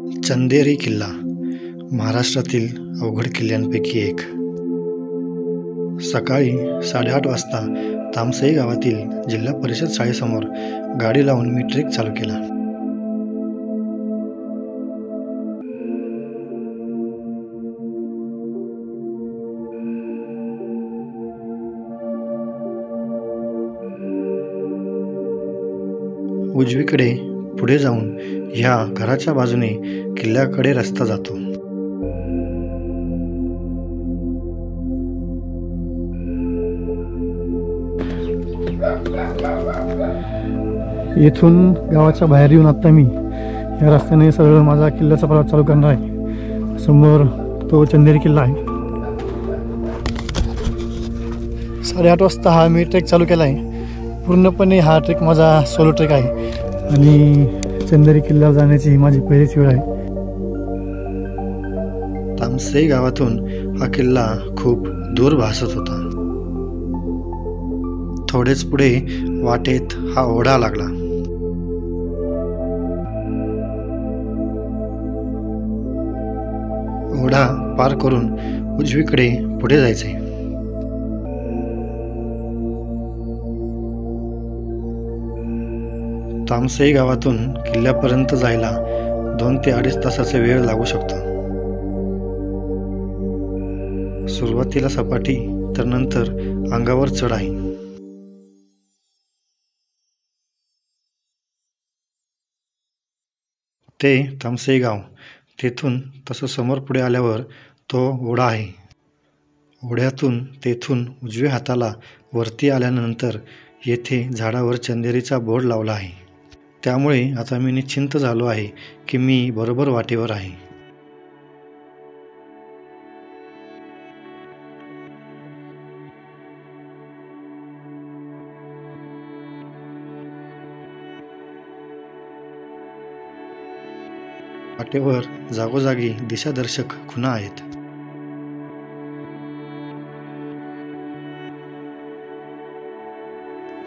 चंदेरी किल्ला महाराष्ट्रातील अवघड किल्ल्यांपैकी एक। सकाळी 8:30 वाजता तामसई गावातील जिल्हा परिषद शाळेसमोर गाडी लावून मी ट्रेक चालू केला। उजवीकडे पुढे जाऊन ह्या घराच्या बाजूने किल्ल्याकडे रस्ता जातो। येथून गावाच्या बाहेर येऊन आता मी या रस्त्याने सरळ माझा किल्ल्याचा प्रवास चालू करणार आहे। समोर तो चंदेरी किल्ला आहे। 8:30 वाजता हा मी ट्रेक चालू केला आहे। पूर्णपणे हा ट्रेक माझा सोलो ट्रेक आहे आणि चंदेरी किल्ल्यावर जाण्याची ही माझी पहिलीच वेळ आहे। तामसई गावातून हा किल्ला खूप दूर भासत होता। थोडेच पुढे वाटेत हा ओढा लागला। ओढा पार करून उजवीकडे पुढे जायचे। तामसई गावातून किल्ल्यापर्यंत जायला 2 ते 2.5 तासाचा वेळ लागू शकतो। सुरुवातीला सपाटी तर नंतर अंगावर चढ आहे। ते तामसई गाव, तेथून तसं समोर पुढे आल्यावर तो ओढा आहे। ओढ्यातून तेथून उजव्या हाताला वरती आल्यानंतर येथे झाडावर चंदेरीचा बोर्ड लावला आहे। त्यामुळे आता मी निश्चिंत झालो आहे की मी बरोबर वाटेवर आहे। वाटेवर जागोजागी दिशादर्शक खुणा आहेत।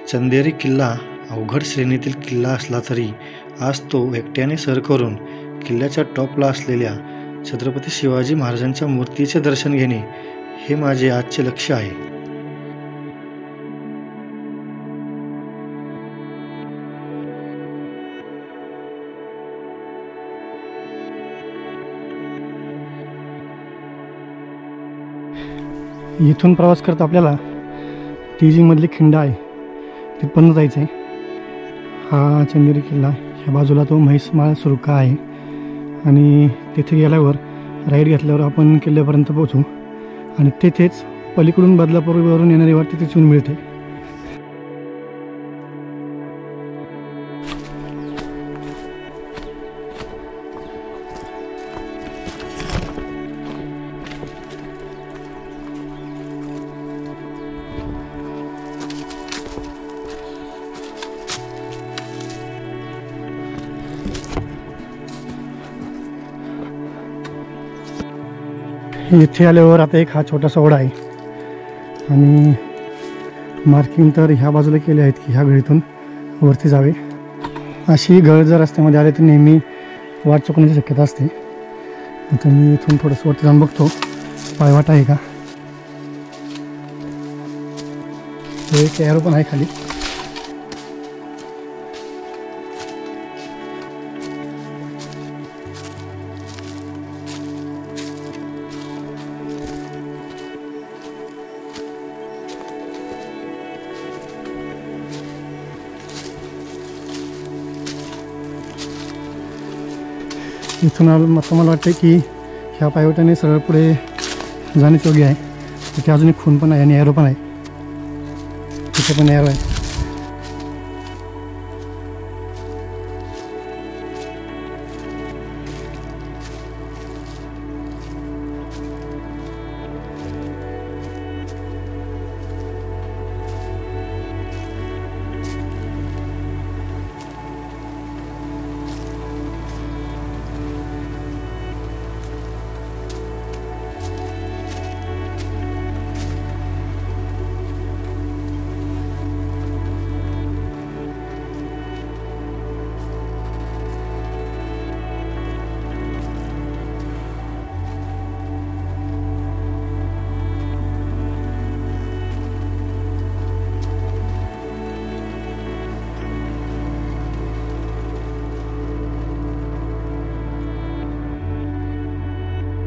चंदेरी किल्ला अवघड श्रेणीतील किल्ला असला तरी आज तो एकट्याने सर करून किल्ल्याच्या टॉपला असलेल्या छत्रपती शिवाजी महाराजांच्या मूर्तीचे दर्शन घेणे हे माझे आजचे लक्ष्य आहे। इथून प्रवास करत आपल्याला टीजिंग मधली खिंड आहे तिथपर्यंत जायचं आहे। हा चंदेरी किल्ला, ह्या बाजूला तो म्हैसमाळ सुरका आहे आणि तिथे गेल्यावर राईड घेतल्यावर आपण किल्ल्यापर्यंत पोहोचू आणि तेथेच पलीकडून बदलापूरवरून येणारी वाट तिथेच येऊन मिळते। इथे आल्यावर आता एक हा छोटासा ओढा आहे आणि मार्किंग तर ह्या बाजूला केले आहेत की ह्या गळीतून वरती जावे। अशी गळ जर रस्त्यामध्ये आले तर नेहमी वाट चुकण्याची शक्यता असते। आता मी इथून थोडंसं वरती जाऊन बघतो पायवाट आहे का। एक एरो पण आहे खाली। इथून आता मला वाटतं की ह्या पायवाटाने सरळ पुढे जाण्याची योग्य आहे। तिथे अजून एक खून पण आहे आणि एरो पण आहे। तिथे पण एरो आहे।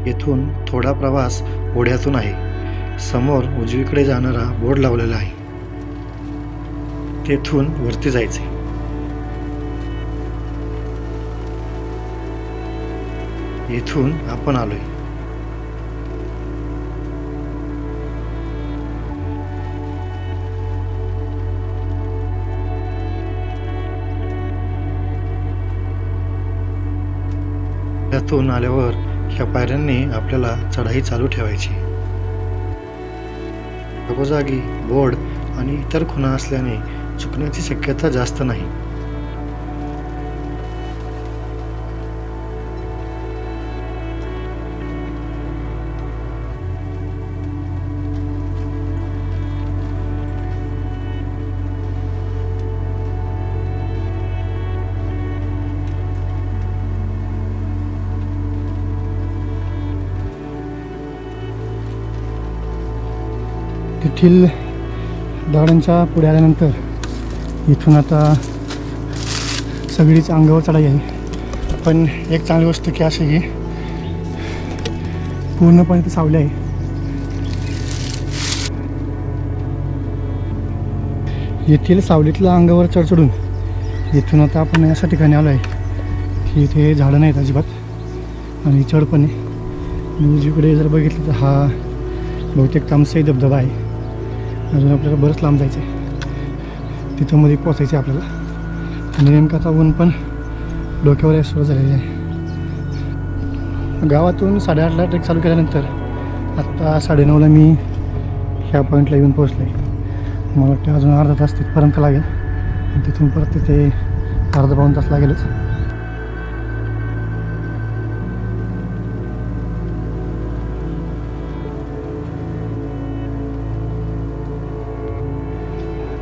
येथून थोडा प्रवास ओढ्यातून आहे. समोर उजवीकडे जाणारा बोर्ड लावलेला आहे. तेथून वरती जायचे. येथून आपण आलोय. त्यातून आल्यावर ह्या पायऱ्यांनी आपल्याला चढाई चालू ठेवायची. जागोजागी बोर्ड आणि इतर खुणा असल्याने चुकण्याची शक्यता जास्त नाही. तेथील दगडांच्या पुढे आल्यानंतर इथून आता सगळीच अंगावर चढाई आहे. पण एक चांगली गोष्ट की अशी की पूर्णपणे ते सावली आहे. येथील सावलीतल्या अंगावर चढून इथून आता आपण अशा ठिकाणी आलो आहे की इथे झाडं नाहीत अजिबात आणि चढ पण आहे. उजवीकडे जर बघितलं तर हा बहुतेक तामसाई धबधबा आहे. अजून आपल्याला बरंच लांब जायचं आहे. तिथं मध्ये पोचायचं आहे आपल्याला. आणि नेमकं आता ऊन पण डोक्यावर यायला सुरू झालेली आहे. गावातून 8:30ला ट्रेक चालू केल्यानंतर आत्ता 9:30ला मी ह्या पॉईंटला येऊन पोहोचलो आहे. मला वाटतं अजून अर्धा तास तिथपर्यंत लागेल आणि तिथून परत तिथे अर्धा-पाऊण तास लागेलच.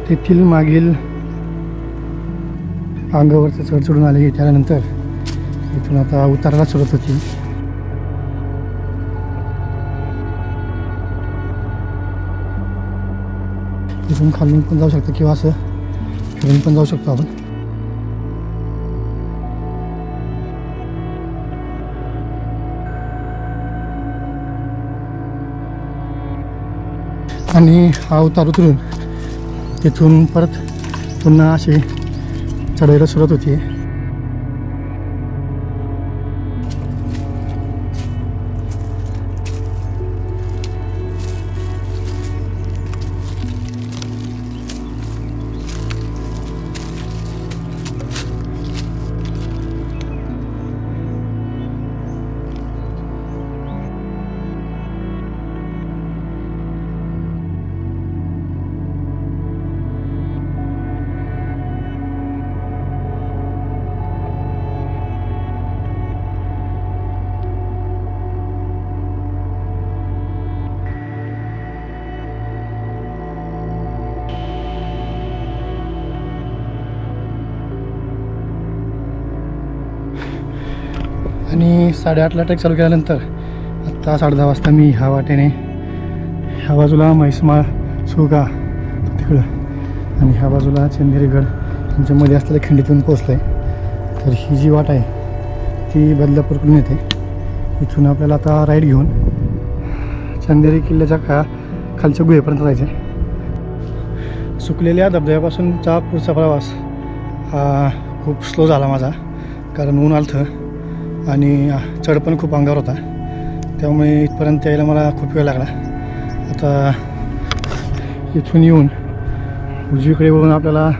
तेथील मागील अंगावरचं चढ चढून आले. त्यानंतर इथून आता उतारायला सुरुवात होती. इथून खालून पण जाऊ शकतो किंवा असं फिरून पण जाऊ शकतो आपण. आणि हा उतार उतरून तिथून परत पुन्हा अशी चढायला सुरुवात होती. आणि 8:30ला ट्रेक चालू केल्यानंतर आत्ता 10:30 वाजता मी ह्या वाटेने ह्या बाजूला म्हैसमाळ सुगा तिकडं आणि ह्या बाजूला चंदेरीगड यांच्यामध्ये असलेल्या खिंडीतून पोचलो आहे. तर ही जी वाट आहे ती बदलापूरकडून येते. इथून आपल्याला आता राईड घेऊन चंदेरी किल्ल्याच्या खालच्या गुहेपर्यंत जायचं आहे. सुकलेल्या धबधब्यापासूनचा पुढचा प्रवास हा खूप स्लो झाला माझा, कारण ऊन आलतं आणि चढ पण खूप अंगावर होता. त्यामुळे इथपर्यंत यायला मला खूप वेळ लागला. आता इथून येऊन उजवीकडे वळून आपल्याला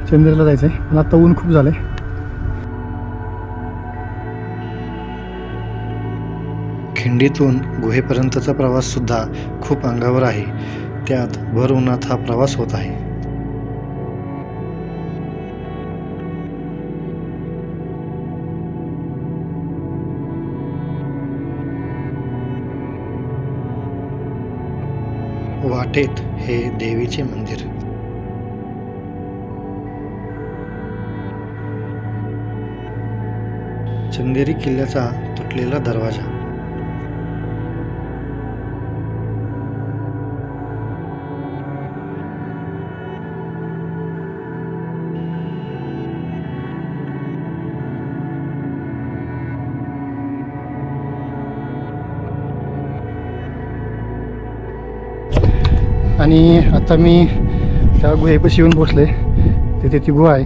चंदेरीला जायचं आहे. पण आता ऊन खूप झालं आहे. खिंडीतून गुहेपर्यंतचा प्रवाससुद्धा खूप अंगावर आहे. त्यात भर उन्हात हा प्रवास होत आहे. वाटेत हे देवीचे मंदिर. चंदेरी किल्ल्याचा तुटलेला दरवाजा. आणि आता मी त्या गुहेपाशी येऊन पोचले. तिथे ती गुहा आहे.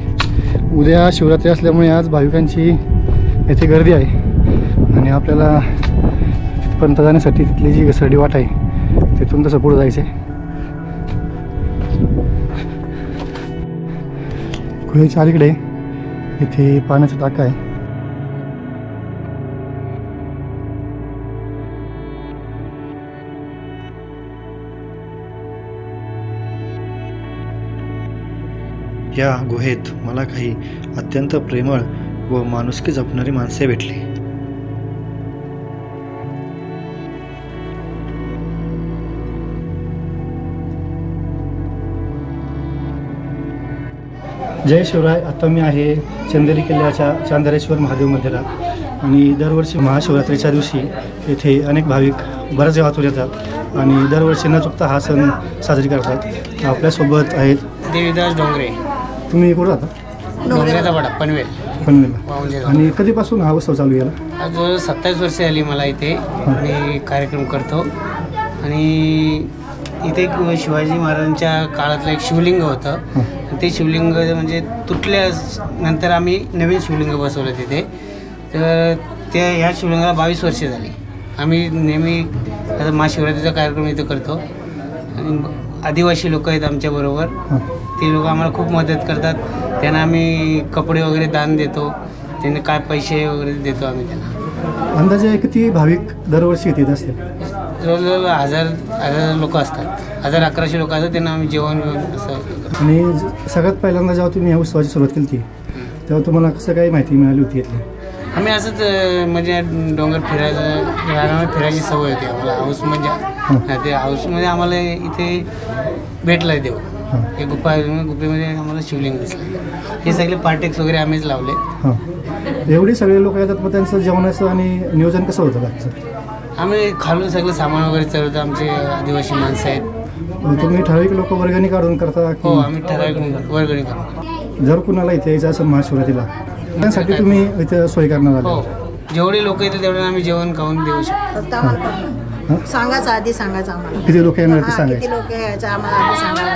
उद्या शिवरात्री असल्यामुळे आज भाविकांची येथे गर्दी आहे आणि आपल्याला तिथपर्यंत जाण्यासाठी तिथली जी घसरडी वाट आहे तिथून तसं पुढं जायचं आहे. गुहेच्या अलीकडे इथे पाण्याचा टाका आहे. या गुहेत मला काही अत्यंत प्रेमळ व माणुसकी जपणारी माणसे भेटली. जय शिवराय. आता मी आहे चंदेरी किल्ल्याच्या चांदरेश्वर महादेव मंदिरात आणि दरवर्षी महाशिवरात्रीच्या दिवशी येथे अनेक भाविक बऱ्याच गावातून येतात आणि दरवर्षी न चुकता हा सण साजरी करतात. आपल्यासोबत आहेत देवीदास डोंगरे. तुम्ही कुठं राहता? डोंगरेचा वाडा पनवेल. पनवेलला. आणि कधीपासून हा उत्सव चालू केला? आज 27 वर्षे आली मला इथे. मी कार्यक्रम करतो आणि इथे एक शिवाजी महाराजांच्या काळातलं एक शिवलिंग होतं. ते शिवलिंग म्हणजे तुटल्यानंतर आम्ही नवीन शिवलिंग बसवलं तिथे. तर त्या ह्या शिवलिंगाला 22 वर्षे झाली. आम्ही नेहमी आता महाशिवरात्रीचा कार्यक्रम इथं करतो आणि आदिवासी लोक आहेत आमच्याबरोबर. ते लोक आम्हाला खूप मदत करतात. त्यांना आम्ही कपडे वगैरे दान देतो. त्यांना काय पैसे वगैरे देतो आम्ही त्यांना. अंदाजे किती भाविक दरवर्षी येत असतील? जवळजवळ हजार लोक असतात. 1100 लोक असतात. त्यांना आम्ही जेवण असं. आणि सगळ्यात पहिल्यांदा जेव्हा तुम्ही या उत्सवाची सुरुवात केली होती तेव्हा तुम्हाला कसं काही माहिती मिळाली होती यातली? आम्ही असंच म्हणजे डोंगर फिरायची सवय होती आम्हाला. हाऊस म्हणजे ते हाऊसमध्ये आम्हाला इथे भेटला आहे देव. हे गुफेमध्ये आम्हाला शिवलिंग दिसलं. हे सगळे पार्टेक्स वगैरे आम्हीच लावले. हां. एवढे सगळे लोक येतात, मग त्यांचं जेवणाचं आणि नियोजन कसं होतं बाकीचं? आम्ही खालून सगळं सामान वगैरे चढवतो. आमचे आदिवासी माणसं आहेत. तुम्ही ठराविक लोक वर्गणी काढून करता? हो, आम्ही ठराविक वर्गणी करून. जर कुणाला इथे यायचं असेल महाशिवरात्रीला त्यासाठी तुम्ही इथे सोय करणार? हो, जेवढे लोक येतील तेवढे आम्ही जेवण खाऊन देऊ शकतो. सांगायचं आधी सांगायचं आम्हाला किती लोक येणार ते किती सांगायचं. लोक यायचं आम्हाला आधी सांगायला.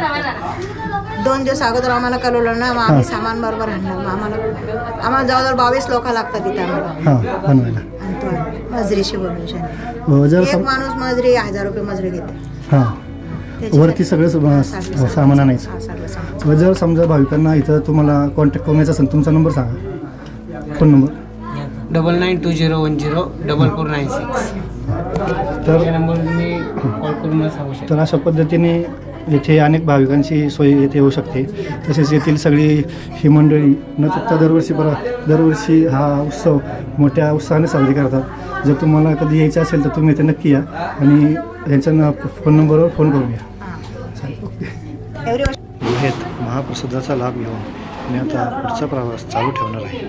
2 दिवस अगोदर आम्हाला कळवलं ना, मग आम्ही सामान बरोबर आणलं. मग आम्हाला जवळजवळ 22 लोक लागतात तिथे आम्हाला. हां, बनवायला. आणि तो मजुरीशी बोलून जर एक माणूस मजुरी 1000 रुपये मजुरी घेते. हां, वरती सगळं सामान आणायचं. सगळं सामान. जर समजा भाविकांना इथं तुम्हाला कॉन्टॅक्ट करून यायचा असेल, तुमचा नंबर सांगा. Phone number 9920104496. तर या नंबरवर तुम्ही कॉल करून सांगू शकता. तर अशा पद्धतीने येथे अनेक भाविकांची सोय येथे होऊ शकते. तसेच येथील सगळी ही मंडळी न चुकता दरवर्षी हा उत्सव मोठ्या उत्साहाने साजरी करतात. जर तुम्हाला कधी यायचं असेल तर तुम्ही इथे नक्की या आणि यांच्या फोन नंबरवर फोन करून या. गुहेत महाप्रसादाचा लाभ घेऊन मी आता पुढचा प्रवास चालू ठेवणार आहे.